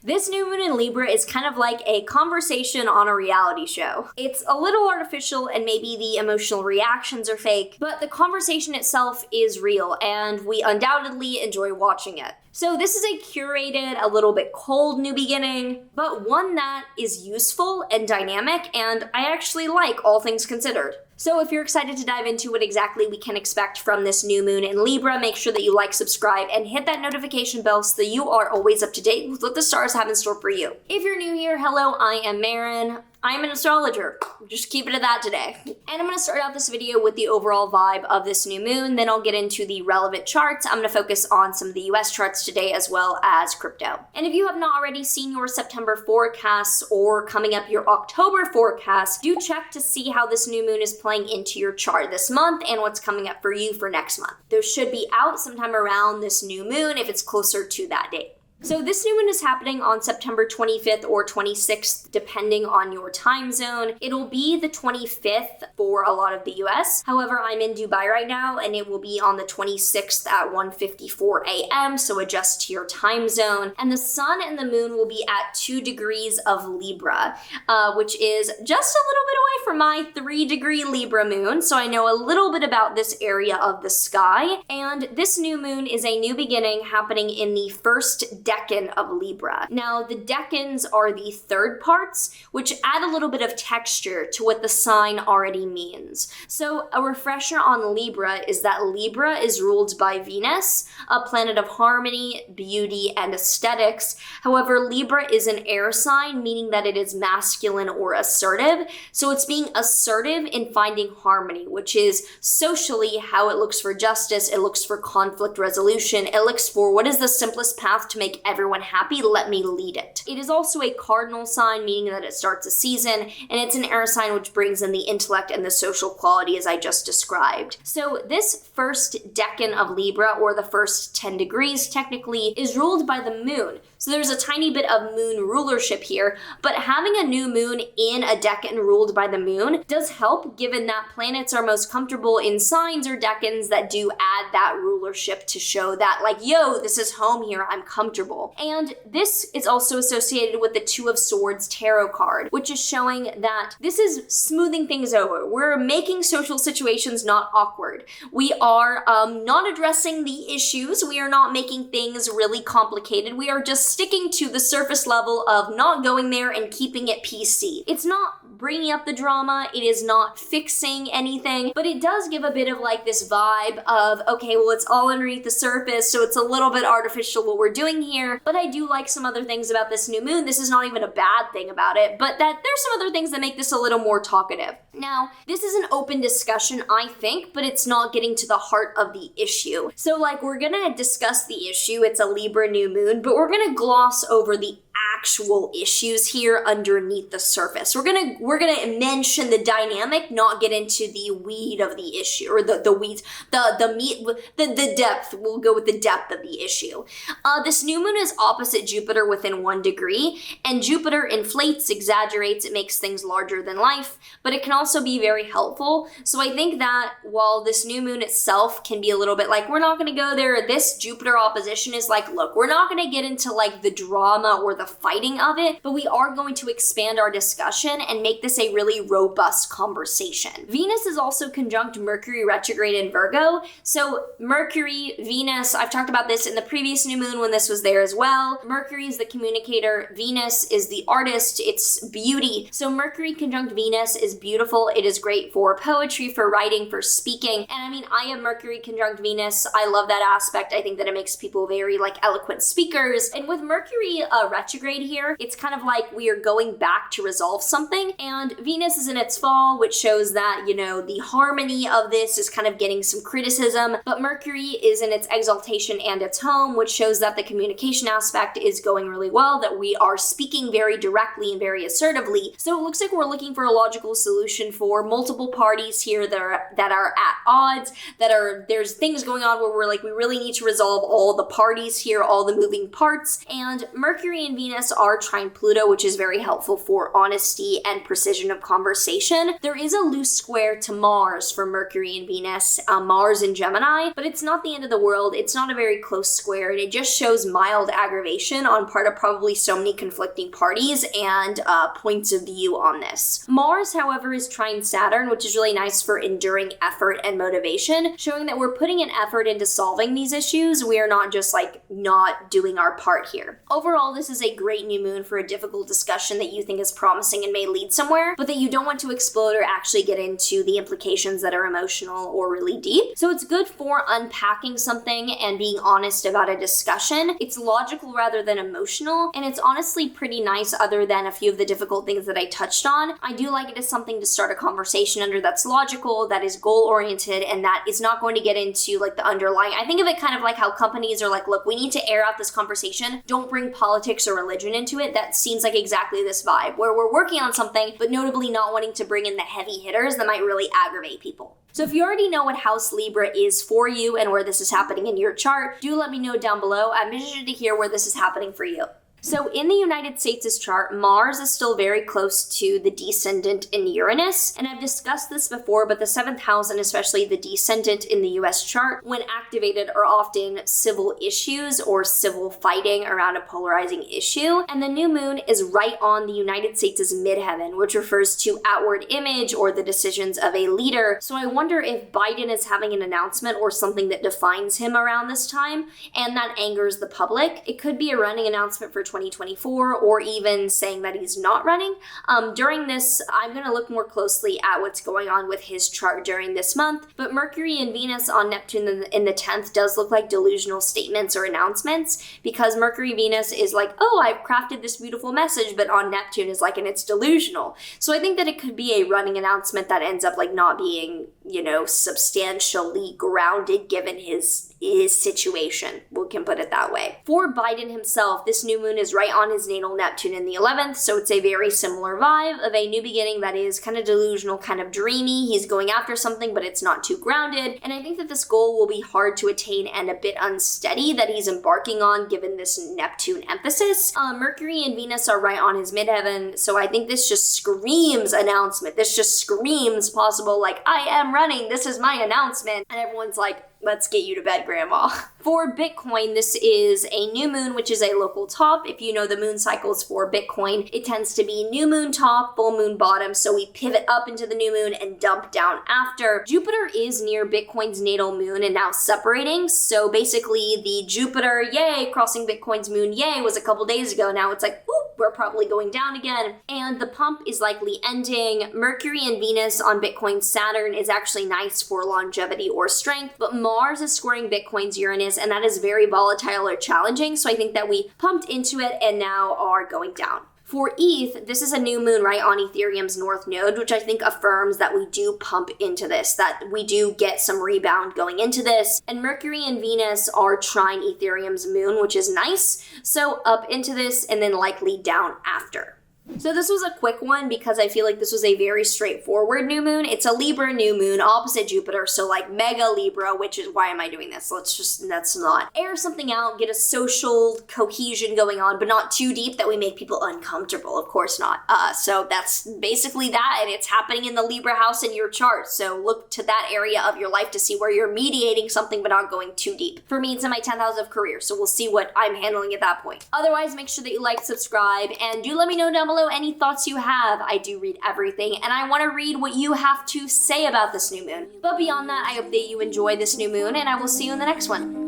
This new moon in Libra is kind of like a conversation on a reality show. It's a little artificial and maybe the emotional reactions are fake, but the conversation itself is real and we undoubtedly enjoy watching it. So this is a curated, a little bit cold new beginning, but one that is useful and dynamic, and I actually like, all things considered. So if you're excited to dive into what exactly we can expect from this new moon in Libra, make sure that you like, subscribe, and hit that notification bell so that you are always up to date with what the stars have in store for you. If you're new here, hello, I am Maren. I'm an astrologer. Just keep it at that today. And I'm gonna start out this video with the overall vibe of this new moon, then I'll get into the relevant charts. I'm gonna focus on some of the US charts today as well as crypto. And if you have not already seen your September forecasts or coming up your October forecast, do check to see how this new moon is playing into your chart this month and what's coming up for you for next month. Those should be out sometime around this new moon if it's closer to that date. So this new moon is happening on September 25th or 26th, depending on your time zone. It'll be the 25th for a lot of the US. However, I'm in Dubai right now and it will be on the 26th at 1:54 a.m. So adjust to your time zone. And the sun and the moon will be at 2 degrees of Libra, which is just a little bit away from my 3-degree Libra moon. So I know a little bit about this area of the sky. And this new moon is a new beginning happening in the first decan of Libra. Now, the decans are the third parts, which add a little bit of texture to what the sign already means. So a refresher on Libra is that Libra is ruled by Venus, a planet of harmony, beauty, and aesthetics. However, Libra is an air sign, meaning that it is masculine or assertive. So it's being assertive in finding harmony, which is socially how it looks for justice, it looks for conflict resolution, it looks for what is the simplest path to make everyone happy, let me lead it. It is also a cardinal sign, meaning that it starts a season, and it's an air sign which brings in the intellect and the social quality as I just described. So this first decan of Libra, or the first 10 degrees technically, is ruled by the moon. So there's a tiny bit of moon rulership here, but having a new moon in a decan ruled by the moon does help, given that planets are most comfortable in signs or decans that do add that rulership to show that, like, yo, this is home here, I'm comfortable. And this is also associated with the Two of Swords tarot card, which is showing that this is smoothing things over. We're making social situations not awkward. We are not addressing the issues. We are not making things really complicated. We are just sticking to the surface level of not going there and keeping it PC. It's not bringing up the drama, it is not fixing anything, but it does give a bit of like this vibe of, okay, well, it's all underneath the surface, so it's a little bit artificial what we're doing here, but I do like some other things about this new moon. This is not even a bad thing about it, but that there's some other things that make this a little more talkative. Now, this is an open discussion, I think, but it's not getting to the heart of the issue. So like, we're gonna discuss the issue, it's a Libra new moon, but we're gonna gloss over the actual issues here underneath the surface. We're gonna mention the dynamic, not get into the weed of the issue, or the weeds, the meat, the depth. We'll go with the depth of the issue. This new moon is opposite Jupiter within 1 degree, and Jupiter inflates, exaggerates, it makes things larger than life, but it can also be very helpful. So I think that while this new moon itself can be a little bit like, we're not gonna go there, this Jupiter opposition is like, look, we're not gonna get into like the drama or the fighting of it, but we are going to expand our discussion and make this a really robust conversation. Venus is also conjunct Mercury retrograde in Virgo. So Mercury, Venus, I've talked about this in the previous new moon when this was there as well. Mercury is the communicator, Venus is the artist, it's beauty. So Mercury conjunct Venus is beautiful. It is great for poetry, for writing, for speaking. And I mean, I have Mercury conjunct Venus. I love that aspect. I think that it makes people very like eloquent speakers. And with Mercury retrograde here, it's kind of like we are going back to resolve something, and Venus is in its fall, which shows that, you know, the harmony of this is kind of getting some criticism, but Mercury is in its exaltation and its home, which shows that the communication aspect is going really well, that we are speaking very directly and very assertively. So it looks like we're looking for a logical solution for multiple parties here that are at odds, there's things going on where we're like, we really need to resolve all the parties here, all the moving parts, and Mercury and Venus Venus are trine Pluto, which is very helpful for honesty and precision of conversation. There is a loose square to Mars for Mercury and Venus, Mars in Gemini, but it's not the end of the world. It's not a very close square, and it just shows mild aggravation on part of probably so many conflicting parties and points of view on this. Mars, however, is trine Saturn, which is really nice for enduring effort and motivation, showing that we're putting an effort into solving these issues. We are not just like not doing our part here. Overall, this is a great new moon for a difficult discussion that you think is promising and may lead somewhere, but that you don't want to explode or actually get into the implications that are emotional or really deep. So it's good for unpacking something and being honest about a discussion. It's logical rather than emotional, and it's honestly pretty nice other than a few of the difficult things that I touched on. I do like it as something to start a conversation under that's logical, that is goal-oriented, and that is not going to get into like the underlying. I think of it kind of like how companies are like, look, we need to air out this conversation. Don't bring politics or religion into it. That seems like exactly this vibe, where we're working on something, but notably not wanting to bring in the heavy hitters that might really aggravate people. So if you already know what house Libra is for you and where this is happening in your chart, do let me know down below. I'm interested to hear where this is happening for you. So in the United States' chart, Mars is still very close to the descendant in Uranus, and I've discussed this before, but the 7th house and especially the descendant in the US chart, when activated, are often civil issues or civil fighting around a polarizing issue, and the new moon is right on the United States' midheaven, which refers to outward image or the decisions of a leader. So I wonder if Biden is having an announcement or something that defines him around this time, and that angers the public. It could be a running announcement for 2024, or even saying that he's not running. During this, I'm going to look more closely at what's going on with his chart during this month, but Mercury and Venus on Neptune in the 10th does look like delusional statements or announcements, because Mercury-Venus is like, oh, I've crafted this beautiful message, but on Neptune is like, and it's delusional. So I think that it could be a running announcement that ends up like not being, substantially grounded given his situation. We can put it that way. For Biden himself, this new moon is right on his natal Neptune in the 11th, so it's a very similar vibe of a new beginning that is kind of delusional, kind of dreamy. He's going after something, but it's not too grounded, and I think that this goal will be hard to attain and a bit unsteady that he's embarking on given this Neptune emphasis. Mercury and Venus are right on his midheaven, so I think this just screams announcement. This just screams possible, like, I am running, this is my announcement, and everyone's like, let's get you to bed, Grandma. For Bitcoin, this is a new moon, which is a local top. If you know the moon cycles for Bitcoin, it tends to be new moon top, full moon bottom, so we pivot up into the new moon and dump down after. Jupiter is near Bitcoin's natal moon and now separating, so basically the Jupiter, yay, crossing Bitcoin's moon, yay, was a couple days ago. Now it's like, whoop, we're probably going down again, and the pump is likely ending. Mercury and Venus on Bitcoin's Saturn is actually nice for longevity or strength, but Mars is squaring Bitcoin's Uranus, and that is very volatile or challenging, so I think that we pumped into it and now are going down. For ETH, this is a new moon right on Ethereum's north node, which I think affirms that we do pump into this, that we do get some rebound going into this. And Mercury and Venus are trine Ethereum's moon, which is nice. So up into this and then likely down after. So this was a quick one because I feel like this was a very straightforward new moon. It's a Libra new moon opposite Jupiter, so like mega Libra, which is, why am I doing this? Let's not air something out, get a social cohesion going on, but not too deep that we make people uncomfortable. Of course not. So that's basically that, and it's happening in the Libra house in your chart. So look to that area of your life to see where you're mediating something but not going too deep. For me, it's in my 10th house of career, so we'll see what I'm handling at that point. Otherwise, make sure that you like, subscribe, and do let me know down below any thoughts you have. I do read everything, and I want to read what you have to say about this new moon. But beyond that, I hope that you enjoy this new moon, and I will see you in the next one.